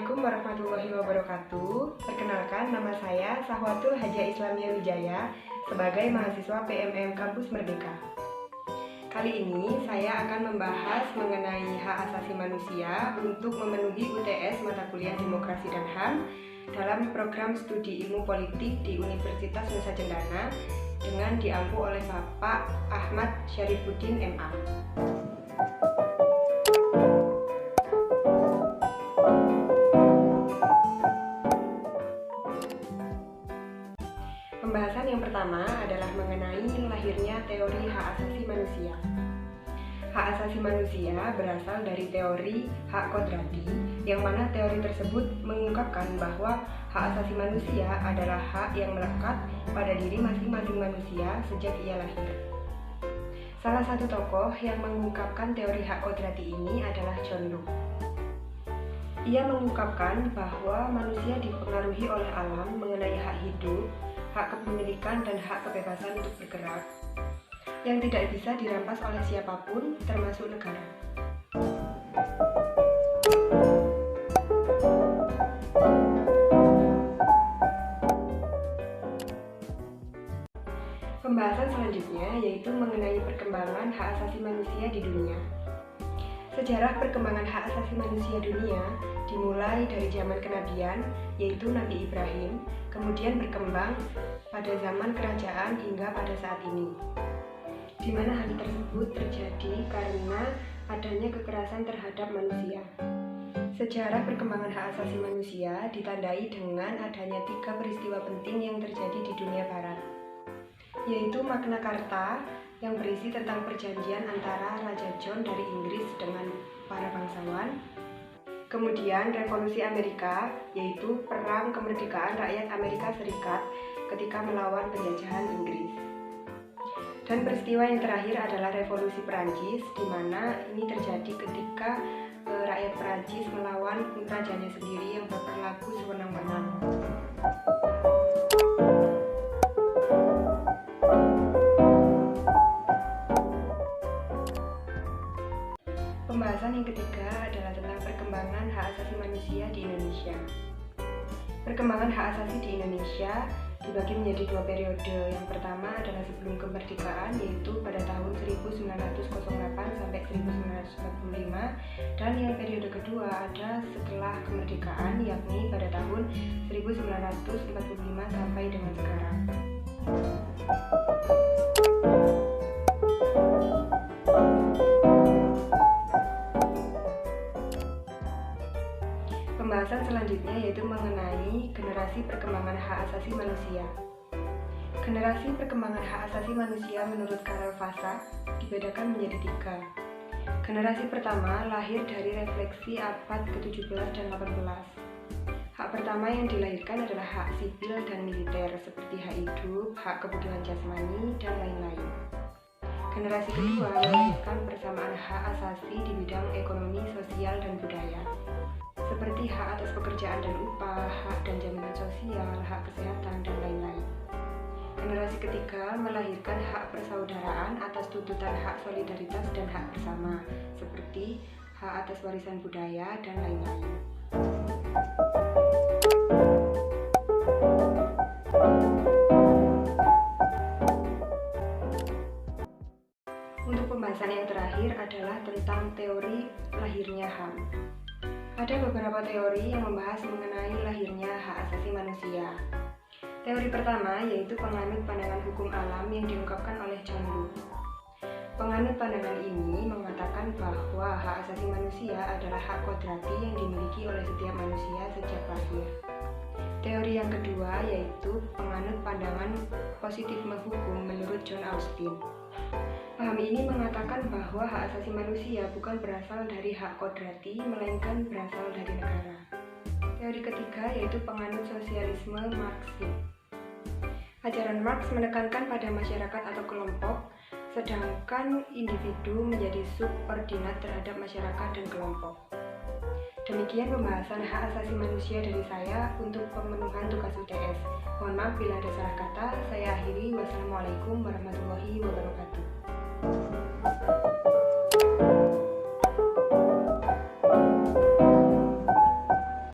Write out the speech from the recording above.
Assalamualaikum warahmatullahi wabarakatuh. Perkenalkan, nama saya Sahwatul Haja Islamiyah Wijaya sebagai mahasiswa PMM Kampus Merdeka. Kali ini saya akan membahas mengenai hak asasi manusia untuk memenuhi UTS mata kuliah Demokrasi dan HAM dalam program studi ilmu politik di Universitas Nusa Cendana dengan diampu oleh Bapak Ahmad Syarifuddin MA. Pembahasan yang pertama adalah mengenai lahirnya teori hak asasi manusia. Hak asasi manusia berasal dari teori hak kodrati, yang mana teori tersebut mengungkapkan bahwa hak asasi manusia adalah hak yang melekat pada diri masing-masing manusia sejak ia lahir. Salah satu tokoh yang mengungkapkan teori hak kodrati ini adalah John Locke. Ia mengungkapkan bahwa manusia dipengaruhi oleh alam mengenai hak hidup, hak kepemilikan dan hak kebebasan untuk bergerak yang tidak bisa dirampas oleh siapapun, termasuk negara. Pembahasan selanjutnya yaitu mengenai perkembangan hak asasi manusia di dunia. Sejarah perkembangan hak asasi manusia dunia dimulai dari zaman kenabian, yaitu Nabi Ibrahim, kemudian berkembang pada zaman kerajaan hingga pada saat ini, di mana hal tersebut terjadi karena adanya kekerasan terhadap manusia. Sejarah perkembangan hak asasi manusia ditandai dengan adanya 3 peristiwa penting yang terjadi di dunia barat, yaitu Magna Carta yang berisi tentang perjanjian antara Raja John dari Inggris dengan para bangsawan. Kemudian Revolusi Amerika, yaitu perang kemerdekaan rakyat Amerika Serikat ketika melawan penjajahan Inggris. Dan peristiwa yang terakhir adalah Revolusi Perancis, di mana ini terjadi ketika rakyat Perancis melawan rajanya sendiri yang berperilaku sewenang-wenang. Pembahasan yang ketiga adalah tentang perkembangan hak asasi manusia di Indonesia. Perkembangan hak asasi di Indonesia dibagi menjadi 2 periode. Yang pertama adalah sebelum kemerdekaan, yaitu pada tahun 1908 sampai 1945, dan yang periode kedua ada setelah kemerdekaan, yakni pada tahun 1945 sampai dengan sekarang. Pembahasan selanjutnya yaitu mengenai generasi perkembangan hak asasi manusia. Generasi perkembangan hak asasi manusia menurut Karel Vasa dibedakan menjadi 3. Generasi pertama lahir dari refleksi abad ke-17 dan 18. Hak pertama yang dilahirkan adalah hak sipil dan militer seperti hak hidup, hak kebutuhan jasmani, dan lain-lain. Generasi kedua melahirkan persamaan hak asasi di bidang ekonomi, sosial, dan budaya, seperti hak atas pekerjaan dan upah, hak dan jaminan sosial, hak kesehatan, dan lain-lain. Generasi ketiga melahirkan hak persaudaraan atas tuntutan hak solidaritas dan hak bersama, seperti hak atas warisan budaya, dan lain-lain. Untuk pembahasan yang terakhir adalah tentang teori lahirnya HAM. Ada beberapa teori yang membahas mengenai lahirnya hak asasi manusia. Teori pertama yaitu penganut pandangan hukum alam yang diungkapkan oleh John Locke. Penganut pandangan ini mengatakan bahwa hak asasi manusia adalah hak kodrati yang dimiliki oleh setiap manusia sejak lahir. Teori yang kedua yaitu penganut pandangan positifisme hukum menurut John Austin. Paham ini mengatakan bahwa hak asasi manusia bukan berasal dari hak kodrati, melainkan berasal dari negara. Teori ketiga yaitu penganut sosialisme Marxis. Ajaran Marx menekankan pada masyarakat atau kelompok, sedangkan individu menjadi subordinat terhadap masyarakat dan kelompok. Demikian pembahasan hak asasi manusia dari saya untuk pemenuhan tugas UTS. Mohon maaf bila ada salah kata. Saya akhiri. Wassalamualaikum warahmatullahi wabarakatuh.